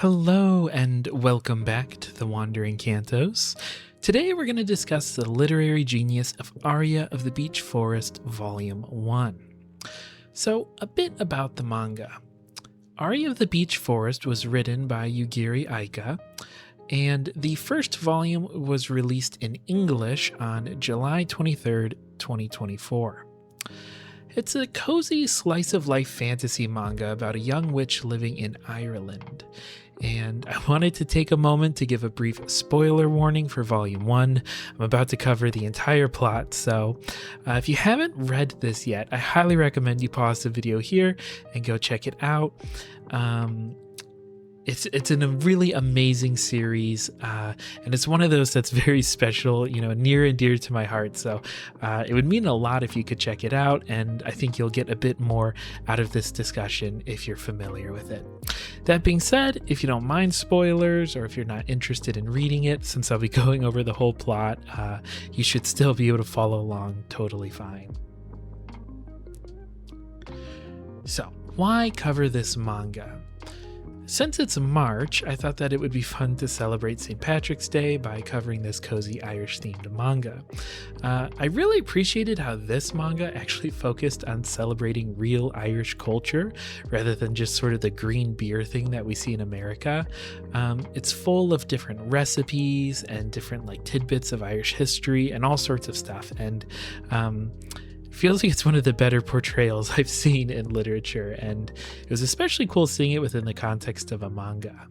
Hello and welcome back to the Wandering Cantos. Today we're going to discuss the literary genius of Aria of the Beech Forest, Volume 1. So, a bit about the manga. Aria of the Beech Forest was written by Yugiri Aika, and the first volume was released in English on July 23rd, 2024. It's a cozy slice of life fantasy manga about a young witch living in Ireland. And I wanted to take a moment to give a brief spoiler warning for Volume 1. I'm about to cover the entire plot, so if you haven't read this yet, I highly recommend you pause the video here and go check it out. It's in a really amazing series, and it's one of those that's very special, near and dear to my heart. So it would mean a lot if you could check it out, and I think you'll get a bit more out of this discussion if you're familiar with it. That being said, if you don't mind spoilers, or if you're not interested in reading it, since I'll be going over the whole plot, you should still be able to follow along totally fine. So, why cover this manga? Since it's March, I thought that it would be fun to celebrate St. Patrick's Day by covering this cozy Irish-themed manga. I really appreciated how this manga actually focused on celebrating real Irish culture rather than just sort of the green beer thing that we see in America. It's full of different recipes and different tidbits of Irish history and all sorts of stuff, and feels like it's one of the better portrayals I've seen in literature, and it was especially cool seeing it within the context of a manga.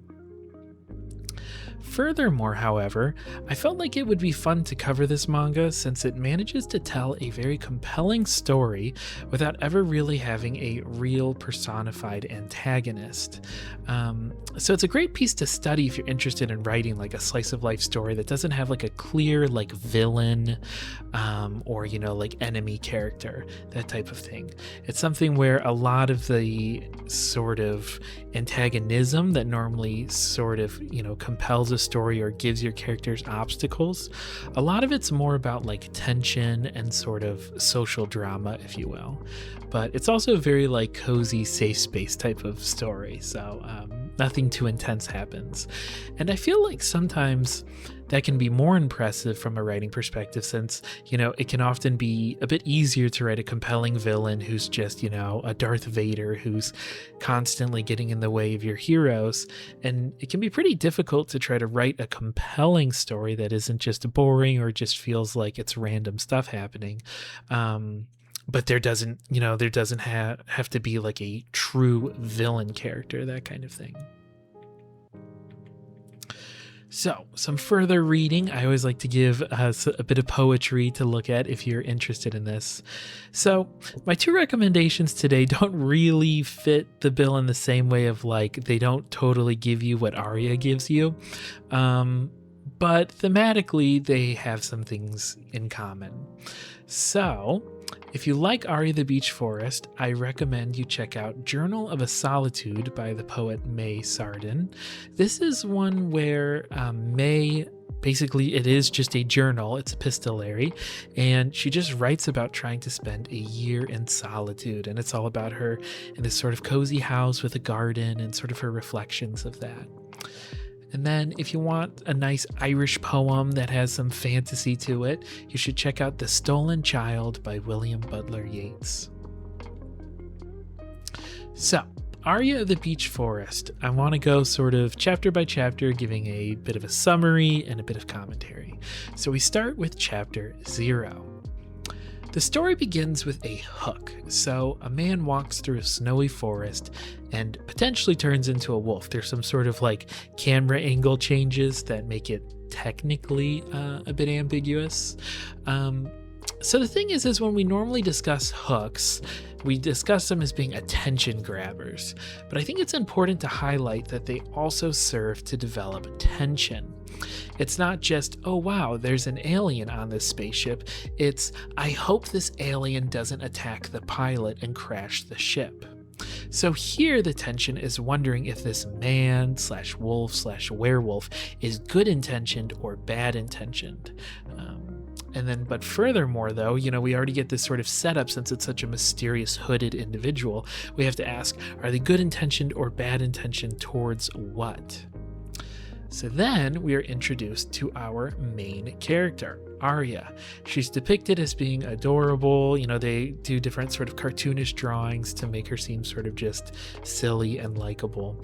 Furthermore, however, I felt like it would be fun to cover this manga since it manages to tell a very compelling story without ever really having a real personified antagonist. So it's a great piece to study if you're interested in writing a slice of life story that doesn't have a clear villain or enemy character, that type of thing. It's something where a lot of the sort of antagonism that normally sort of compels a story or gives your characters obstacles, a lot of it's more about tension and sort of social drama, if you will. But it's also a very cozy safe space type of story, so nothing too intense happens. And I feel like sometimes that can be more impressive from a writing perspective, since it can often be a bit easier to write a compelling villain who's just a Darth Vader who's constantly getting in the way of your heroes, and it can be pretty difficult to try to write a compelling story that isn't just boring or just feels like it's random stuff happening. But there doesn't have to be a true villain character, that kind of thing. So, some further reading. I always like to give us a bit of poetry to look at if you're interested in this. So, my two recommendations today don't really fit the bill in the same way of they don't totally give you what Aria gives you. But thematically, they have some things in common. So, if you like Aria the Beech Forest, I recommend you check out Journal of a Solitude by the poet May Sardin. This is one where May, basically it is just a journal, it's epistolary, and she just writes about trying to spend a year in solitude, and it's all about her in this sort of cozy house with a garden and sort of her reflections of that. And then if you want a nice Irish poem that has some fantasy to it, you should check out The Stolen Child by William Butler Yeats. So, Aria of the Beech Forest. I want to go sort of chapter by chapter, giving a bit of a summary and a bit of commentary. So we start with chapter 0. The story begins with a hook. So a man walks through a snowy forest and potentially turns into a wolf. There's some sort of camera angle changes that make it technically a bit ambiguous. So the thing is when we normally discuss hooks, we discuss them as being attention grabbers. But I think it's important to highlight that they also serve to develop tension. It's not just, oh wow, there's an alien on this spaceship. It's, I hope this alien doesn't attack the pilot and crash the ship. So here the tension is wondering if this man / wolf / werewolf is good intentioned or bad intentioned. But furthermore, though, we already get this sort of setup since it's such a mysterious hooded individual. We have to ask, are they good intentioned or bad intentioned towards what? So then we are introduced to our main character, Aria. She's depicted as being adorable. They do different sort of cartoonish drawings to make her seem sort of just silly and likable.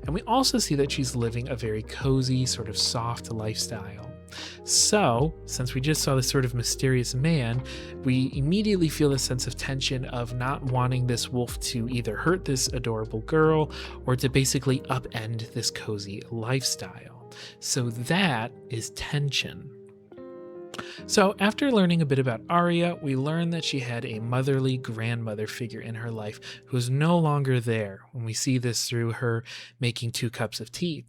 And we also see that she's living a very cozy, sort of soft lifestyle. So, since we just saw this sort of mysterious man, we immediately feel a sense of tension of not wanting this wolf to either hurt this adorable girl or to basically upend this cozy lifestyle. So that is tension. So after learning a bit about Aria, we learn that she had a motherly grandmother figure in her life who is no longer there, when we see this through her making 2 cups of tea.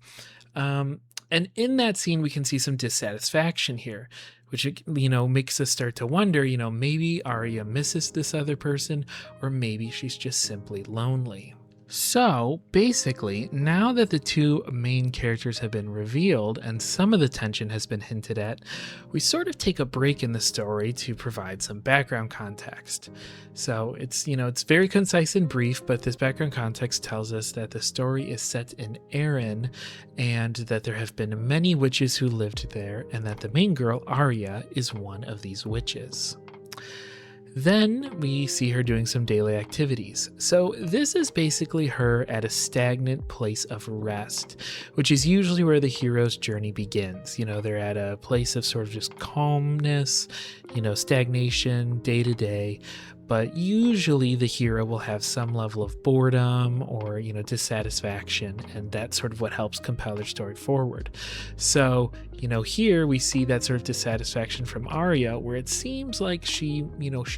And in that scene, we can see some dissatisfaction here, which, makes us start to wonder, maybe Aria misses this other person, or maybe she's just simply lonely. So basically, now that the 2 main characters have been revealed and some of the tension has been hinted at, we sort of take a break in the story to provide some background context. So it's very concise and brief, but this background context tells us that the story is set in Erin and that there have been many witches who lived there, and that the main girl, Aria, is one of these witches. Then we see her doing some daily activities. So this is basically her at a stagnant place of rest, which is usually where the hero's journey begins. They're at a place of sort of just calmness, stagnation, day to day. But usually the hero will have some level of boredom or, dissatisfaction, and that's sort of what helps compel their story forward. So, here we see that sort of dissatisfaction from Aria, where it seems like she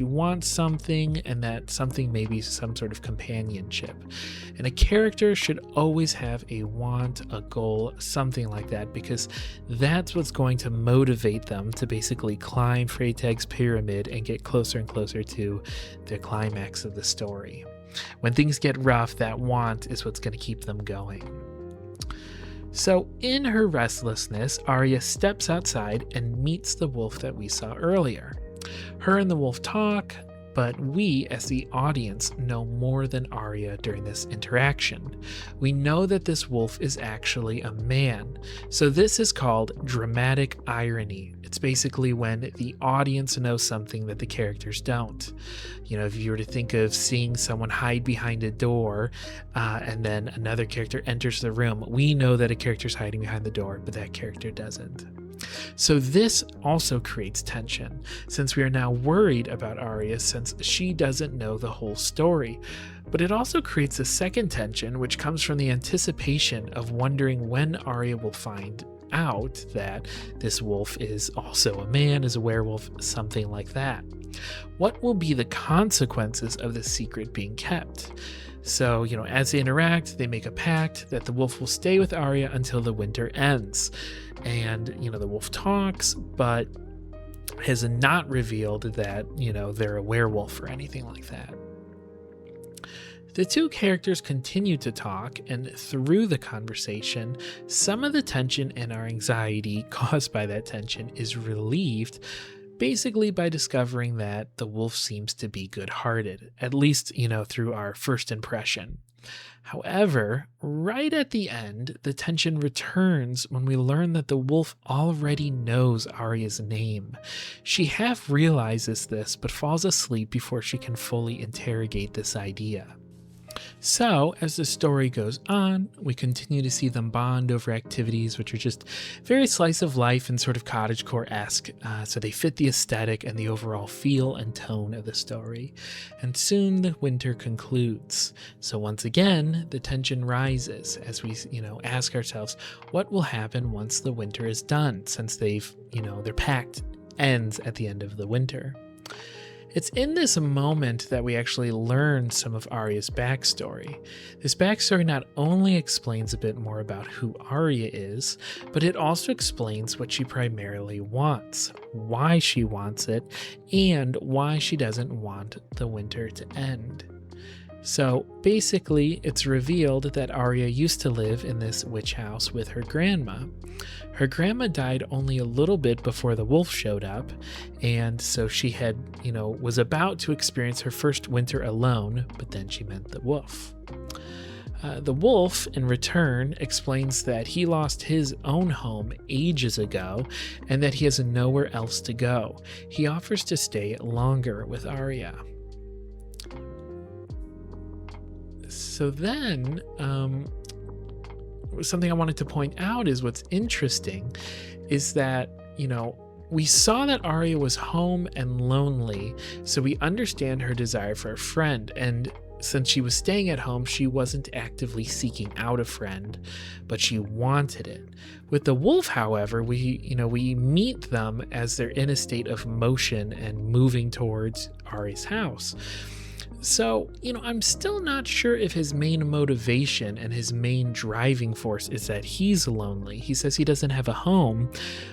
wants something, and that something may be some sort of companionship. And a character should always have a want, a goal, something like that, because that's what's going to motivate them to basically climb Freytag's pyramid and get closer and closer to the climax of the story. When things get rough, that want is what's going to keep them going. So in her restlessness, Aria steps outside and meets the wolf that we saw earlier. Her and the wolf talk, but we, as the audience, know more than Aria during this interaction. We know that this wolf is actually a man. So this is called dramatic irony. It's basically when the audience knows something that the characters don't. If you were to think of seeing someone hide behind a door and then another character enters the room, we know that a character's hiding behind the door, but that character doesn't. So this also creates tension, since we are now worried about Aria since she doesn't know the whole story. But it also creates a second tension, which comes from the anticipation of wondering when Aria will find out that this wolf is also a man, is a werewolf, something like that. What will be the consequences of the secret being kept? So, as they interact, they make a pact that the wolf will stay with Aria until the winter ends. And, the wolf talks, but has not revealed that, they're a werewolf or anything like that. The 2 characters continue to talk, and through the conversation, some of the tension and our anxiety caused by that tension is relieved, basically by discovering that the wolf seems to be good-hearted, at least, through our first impression. However, right at the end, the tension returns when we learn that the wolf already knows Aria's name. She half realizes this, but falls asleep before she can fully interrogate this idea. So, as the story goes on, we continue to see them bond over activities which are just very slice of life and sort of cottagecore-esque, so they fit the aesthetic and the overall feel and tone of the story. And soon the winter concludes. So once again, the tension rises as we, ask ourselves, what will happen once the winter is done, since they've, their pact ends at the end of the winter. It's in this moment that we actually learn some of Aria's backstory. This backstory not only explains a bit more about who Aria is, but it also explains what she primarily wants, why she wants it, and why she doesn't want the winter to end. So basically, it's revealed that Aria used to live in this witch house with her grandma. Her grandma died only a little bit before the wolf showed up, and so she had, was about to experience her first winter alone, but then she met the wolf. The wolf, in return, explains that he lost his own home ages ago and that he has nowhere else to go. He offers to stay longer with Aria. So then, something I wanted to point out is what's interesting is that, we saw that Aria was home and lonely, so we understand her desire for a friend. And since she was staying at home, she wasn't actively seeking out a friend, but she wanted it. With the wolf, however, we meet them as they're in a state of motion and moving towards Aria's house. So, I'm still not sure if his main motivation and his main driving force is that he's lonely. He says he doesn't have a home,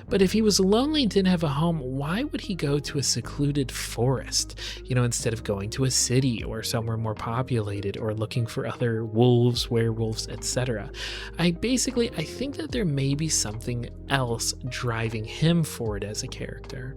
but if he was lonely and didn't have a home, why would he go to a secluded forest, instead of going to a city or somewhere more populated or looking for other wolves, werewolves, etc.? I think that there may be something else driving him forward as a character.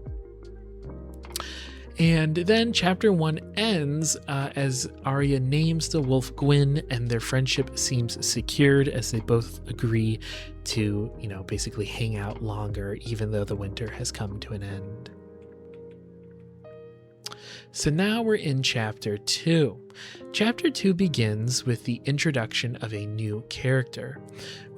And then chapter 1 ends as Aria names the wolf Gwyn, and their friendship seems secured as they both agree to, basically hang out longer, even though the winter has come to an end. So now we're in chapter 2. Chapter 2 begins with the introduction of a new character.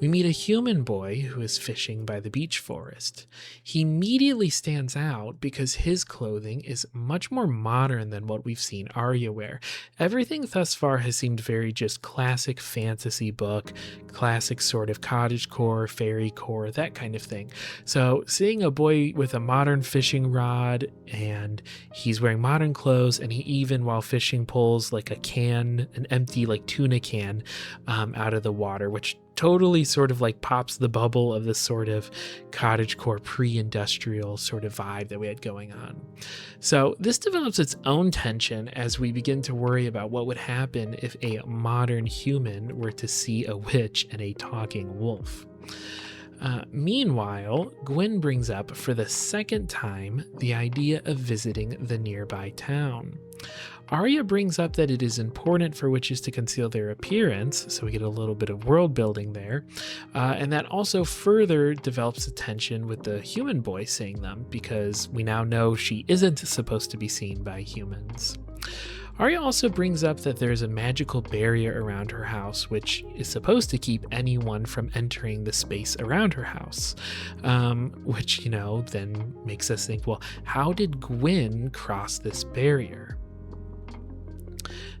We meet a human boy who is fishing by the Beech Forest. He immediately stands out because his clothing is much more modern than what we've seen Aria wear. Everything thus far has seemed very just classic fantasy book, classic sort of cottagecore, fairycore, that kind of thing. So seeing a boy with a modern fishing rod, and he's wearing modern clothes, and he even while fishing pulls like an empty like tuna can out of the water, which totally sort of like pops the bubble of this sort of cottagecore pre-industrial sort of vibe that we had going on. So this develops its own tension as we begin to worry about what would happen if a modern human were to see a witch and a talking wolf. Meanwhile, Gwyn brings up for the second time the idea of visiting the nearby town. Aria brings up that it is important for witches to conceal their appearance, so we get a little bit of world building there, and that also further develops the tension with the human boy seeing them, because we now know she isn't supposed to be seen by humans. Aria also brings up that there's a magical barrier around her house, which is supposed to keep anyone from entering the space around her house, which, then makes us think, well, how did Gwyn cross this barrier?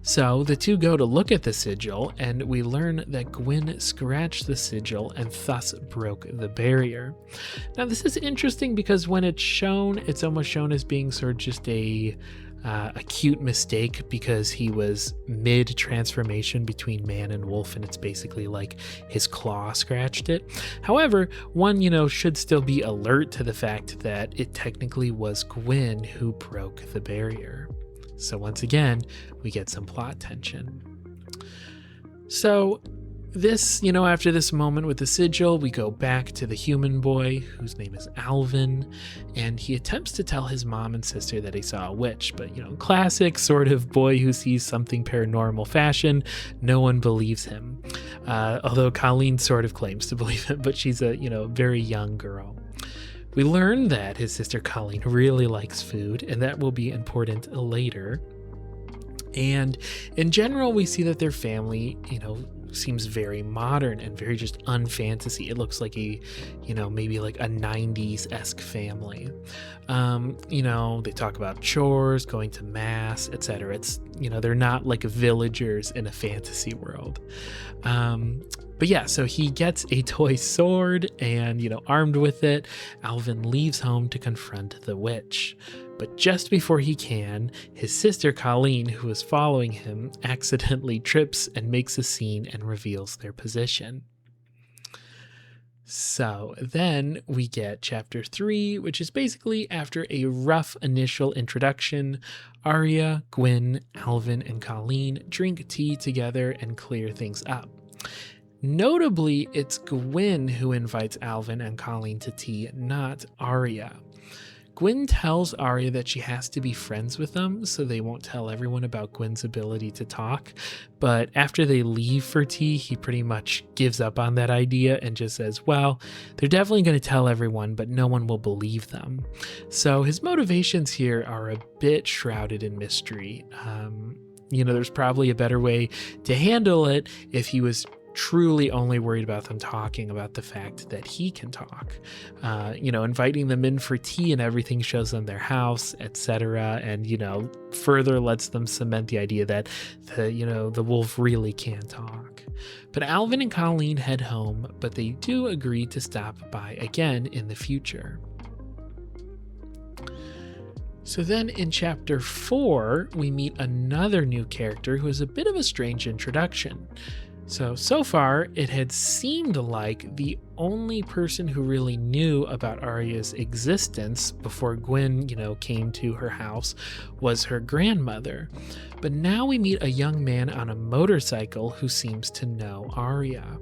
So the two go to look at the sigil, and we learn that Gwyn scratched the sigil and thus broke the barrier. Now this is interesting because when it's shown, it's almost shown as being sort of just a cute mistake because he was mid-transformation between man and wolf, and it's basically like his claw scratched it. However, one, should still be alert to the fact that it technically was Gwyn who broke the barrier. So once again, we get some plot tension. So this, after this moment with the sigil, we go back to the human boy, whose name is Alvin, and he attempts to tell his mom and sister that he saw a witch, but, classic sort of boy who sees something paranormal fashion, no one believes him. Although Colleen sort of claims to believe him, but she's a, very young girl. We learn that his sister Colleen really likes food, and that will be important later. And in general, we see that their family, seems very modern and very just unfantasy. It looks like a, maybe like a 90s-esque family. They talk about chores, going to mass, etc. It's, they're not like villagers in a fantasy world. But yeah, so he gets a toy sword and, armed with it, Alvin leaves home to confront the witch. But just before he can, his sister Colleen, who is following him, accidentally trips and makes a scene and reveals their position. So then we get chapter 3, which is basically after a rough initial introduction. Aria, Gwyn, Alvin, and Colleen drink tea together and clear things up. Notably, it's Gwyn who invites Alvin and Colleen to tea, not Aria. Gwyn tells Aria that she has to be friends with them so they won't tell everyone about Gwyn's ability to talk. But after they leave for tea, he pretty much gives up on that idea and just says, well, they're definitely going to tell everyone, but no one will believe them. So his motivations here are a bit shrouded in mystery. There's probably a better way to handle it if he was truly only worried about them talking about the fact that he can talk. Inviting them in for tea and everything shows them their house, etc. And, further lets them cement the idea that the wolf really can talk. But Alvin and Colleen head home, but they do agree to stop by again in the future. So then in chapter 4, we meet another new character who has a bit of a strange introduction. So far, it had seemed like the only person who really knew about Aria's existence before Gwyn, came to her house was her grandmother. But now we meet a young man on a motorcycle who seems to know Aria.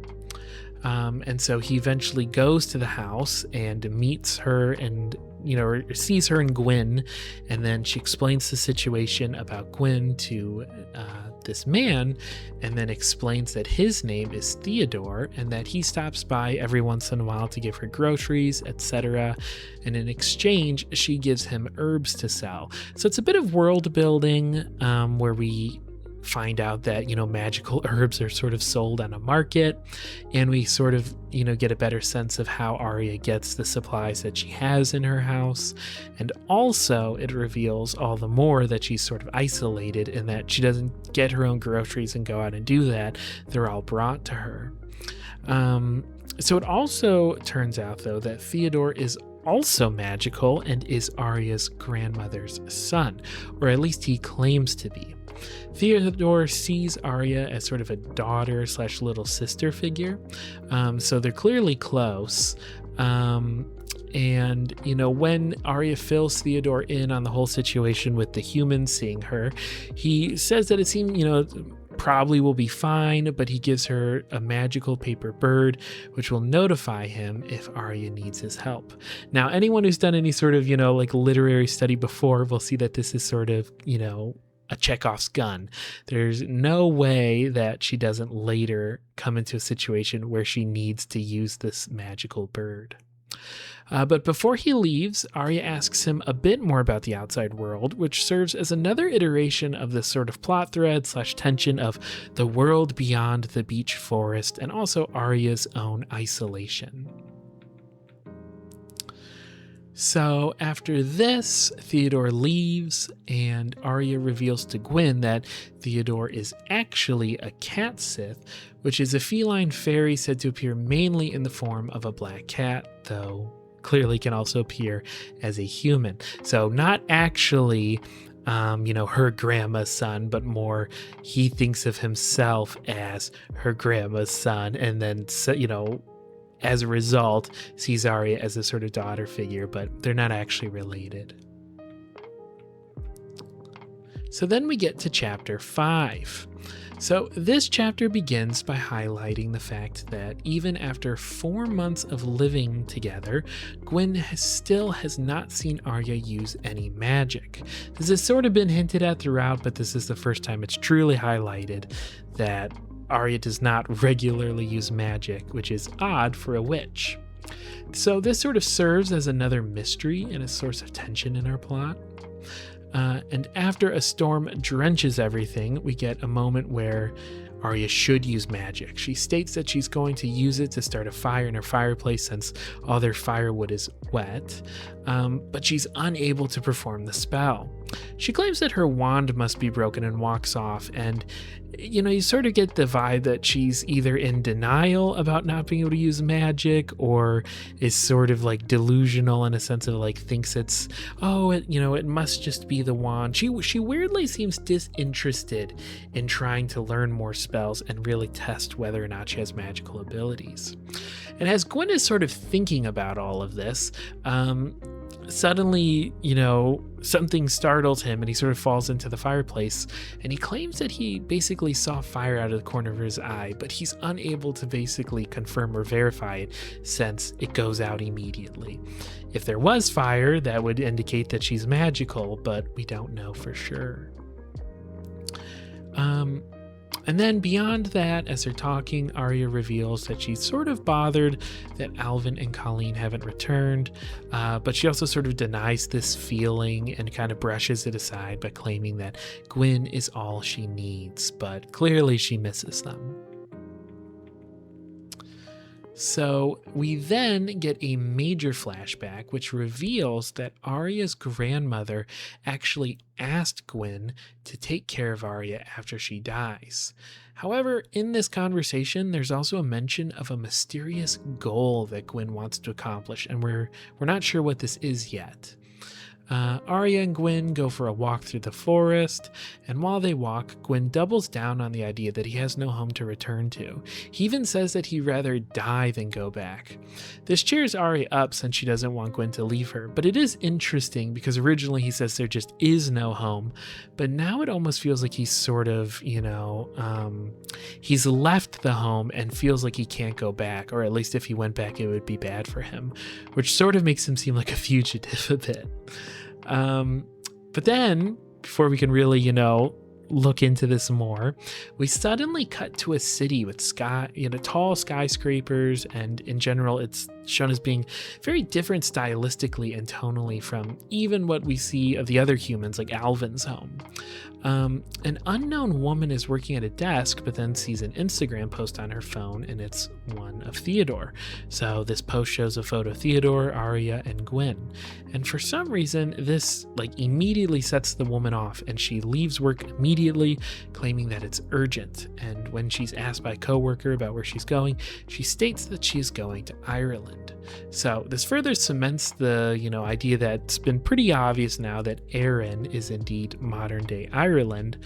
And so he eventually goes to the house and meets her and sees her and Gwyn, and then she explains the situation about Gwyn to this man, and then explains that his name is Theodore and that he stops by every once in a while to give her groceries, etc. And in exchange, she gives him herbs to sell. So it's a bit of world building where we find out that magical herbs are sort of sold on a market, and we sort of get a better sense of how Aria gets the supplies that she has in her house. And also it reveals all the more that she's sort of isolated and that she doesn't get her own groceries and go out and do that. They're all brought to her. So it also turns out though that Theodore is also magical and is Aria's grandmother's son, or at least he claims to be. Theodore sees Aria as sort of a daughter / little sister figure, so they're clearly close. And when Aria fills Theodore in on the whole situation with the humans seeing her, he says that it seemed probably will be fine, but he gives her a magical paper bird which will notify him if Aria needs his help. Now, anyone who's done any sort of literary study before will see that this is sort of a Chekhov's gun. There's no way that she doesn't later come into a situation where she needs to use this magical bird. But before he leaves, Aria asks him a bit more about the outside world, which serves as another iteration of this sort of plot thread / tension of the world beyond the Beech Forest and also Aria's own isolation. So after this, Theodore leaves, and Aria reveals to Gwyn that Theodore is actually a cat Sith, which is a feline fairy said to appear mainly in the form of a black cat, though clearly can also appear as a human. So not actually, her grandma's son, but more he thinks of himself as her grandma's son, and then, as a result, sees Aria as a sort of daughter figure, but they're not actually related. So then we get to chapter 5. So this chapter begins by highlighting the fact that even after 4 months of living together, Gwyn still has not seen Aria use any magic. This has sort of been hinted at throughout, but this is the first time it's truly highlighted that Aria does not regularly use magic, which is odd for a witch. So this sort of serves as another mystery and a source of tension in our plot. And after a storm drenches everything, we get a moment where Aria should use magic. She states that she's going to use it to start a fire in her fireplace since all their firewood is wet, but she's unable to perform the spell. She claims that her wand must be broken and walks off, and you sort of get the vibe that she's either in denial about not being able to use magic, or is sort of like delusional in a sense of like thinks it's, it must just be the wand. She weirdly seems disinterested in trying to learn more spells and really test whether or not she has magical abilities. And as Gwyn is sort of thinking about all of this, suddenly, something startles him and he sort of falls into the fireplace, and he claims that he basically saw fire out of the corner of his eye, but he's unable to basically confirm or verify it since it goes out immediately. If there was fire, that would indicate that she's magical, but we don't know for sure. And then beyond that, as they're talking, Aria reveals that she's sort of bothered that Alvin and Colleen haven't returned, but she also sort of denies this feeling and kind of brushes it aside by claiming that Gwyn is all she needs, but clearly she misses them. So we then get a major flashback, which reveals that Aria's grandmother actually asked Gwyn to take care of Aria after she dies. However, in this conversation, there's also a mention of a mysterious goal that Gwyn wants to accomplish, and we're not sure what this is yet. Aria and Gwyn go for a walk through the forest, and while they walk, Gwyn doubles down on the idea that he has no home to return to. He even says that he'd rather die than go back. This cheers Aria up since she doesn't want Gwyn to leave her, but it is interesting because originally he says there just is no home, but now it almost feels like he's sort of, he's left the home and feels like he can't go back, or at least if he went back, it would be bad for him, which sort of makes him seem like a fugitive a bit. But then, before we can really, look into this more, we suddenly cut to a city with tall skyscrapers, and in general, it's shown as being very different stylistically and tonally from even what we see of the other humans, like Alvin's home. An unknown woman is working at a desk, but then sees an Instagram post on her phone, and it's one of Theodore. So this post shows a photo of Theodore, Aria, and Gwyn. And for some reason, this immediately sets the woman off, and she leaves work immediately, claiming that it's urgent. And when she's asked by a coworker about where she's going, she states that she's going to Ireland. So this further cements the, idea that's been pretty obvious now that Erin is indeed modern day Ireland.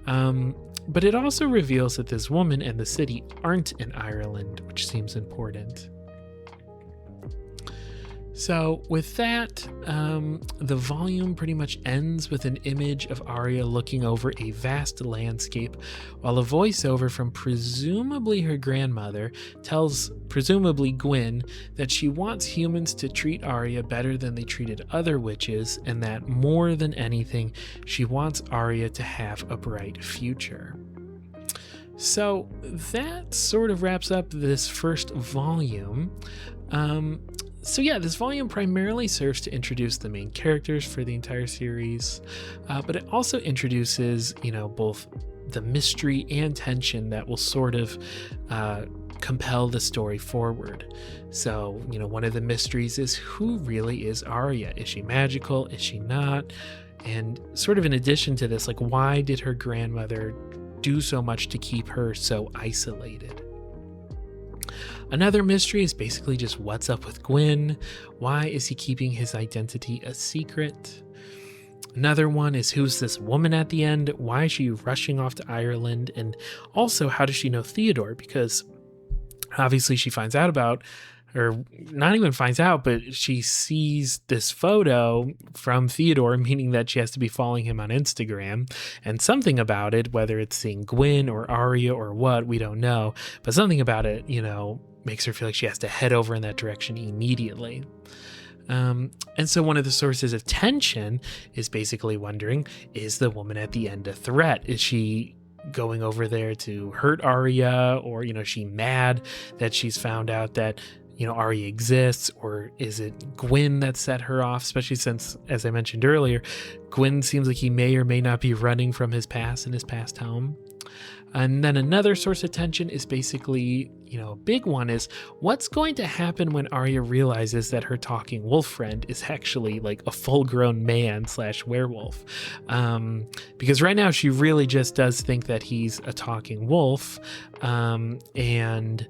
But it also reveals that this woman and the city aren't in Ireland, which seems important. So with that, the volume pretty much ends with an image of Aria looking over a vast landscape, while a voiceover from presumably her grandmother tells presumably Gwyn that she wants humans to treat Aria better than they treated other witches, and that more than anything, she wants Aria to have a bright future. So that sort of wraps up this first volume. So yeah, this volume primarily serves to introduce the main characters for the entire series, but it also introduces, both the mystery and tension that will sort of compel the story forward. So, one of the mysteries is, who really is Aria? Is she magical? Is she not? And sort of in addition to this, why did her grandmother do so much to keep her so isolated? Another mystery is basically just what's up with Gwyn. Why is he keeping his identity a secret? Another one is, who's this woman at the end? Why is she rushing off to Ireland? And also, how does she know Theodore? Because obviously she finds out about, or not even finds out, but she sees this photo from Theodore, meaning that she has to be following him on Instagram, and something about it, whether it's seeing Gwyn or Aria or what, we don't know, but something about it, makes her feel like she has to head over in that direction immediately. And so one of the sources of tension is basically wondering, is the woman at the end a threat? Is she going over there to hurt Aria, or, is she mad that she's found out that, Aria exists, or is it Gwyn that set her off? Especially since, as I mentioned earlier, Gwyn seems like he may or may not be running from his past and his past home. And then another source of tension is basically, a big one is what's going to happen when Arya realizes that her talking wolf friend is actually like a full-grown man / werewolf. Because right now she really just does think that he's a talking wolf. And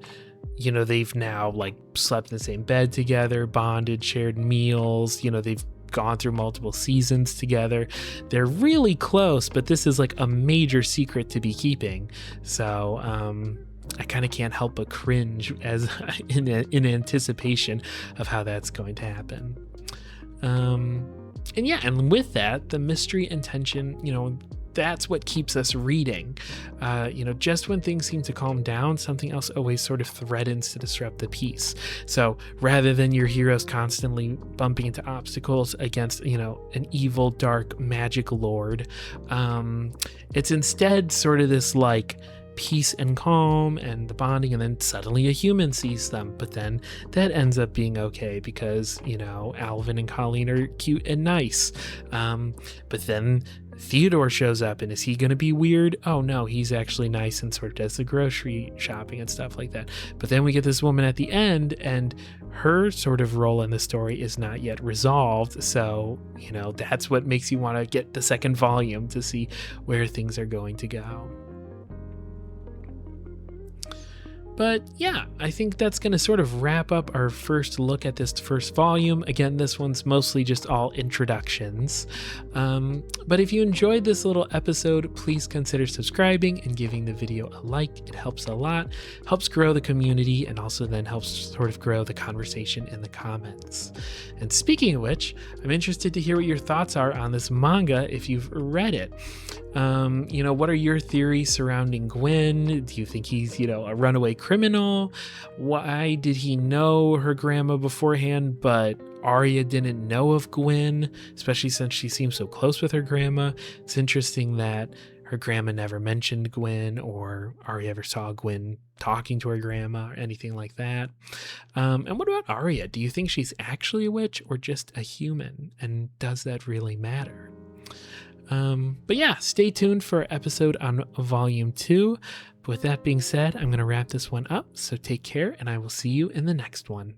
they've now like slept in the same bed together, bonded, shared meals, they've gone through multiple seasons together. They're really close, but this is like a major secret to be keeping. So I kind of can't help but cringe as in anticipation of how that's going to happen. And with that, the mystery and tension, that's what keeps us reading. Just when things seem to calm down, something else always sort of threatens to disrupt the peace. So rather than your heroes constantly bumping into obstacles against, an evil, dark magic lord, it's instead sort of this like peace and calm and the bonding, and then suddenly a human sees them, but then that ends up being okay because Alvin and Colleen are cute and nice, but then Theodore shows up, and is he going to be weird? Oh no, he's actually nice and sort of does the grocery shopping and stuff like that. But then we get this woman at the end, and her sort of role in the story is not yet resolved. So, that's what makes you want to get the second volume to see where things are going to go. But yeah, I think that's going to sort of wrap up our first look at this first volume. Again, this one's mostly just all introductions. But if you enjoyed this little episode, please consider subscribing and giving the video a like. It helps a lot, helps grow the community, and also then helps sort of grow the conversation in the comments. And speaking of which, I'm interested to hear what your thoughts are on this manga if you've read it. What are your theories surrounding Gwen? Do you think he's, a runaway criminal? Why did he know her grandma beforehand, but Aria didn't know of Gwen, especially since she seems so close with her grandma? It's interesting that her grandma never mentioned Gwen, or Aria ever saw Gwen talking to her grandma or anything like that. And what about Aria? Do you think she's actually a witch or just a human? And does that really matter? But yeah, stay tuned for an episode on volume 2. With that being said, I'm going to wrap this one up. So take care, and I will see you in the next one.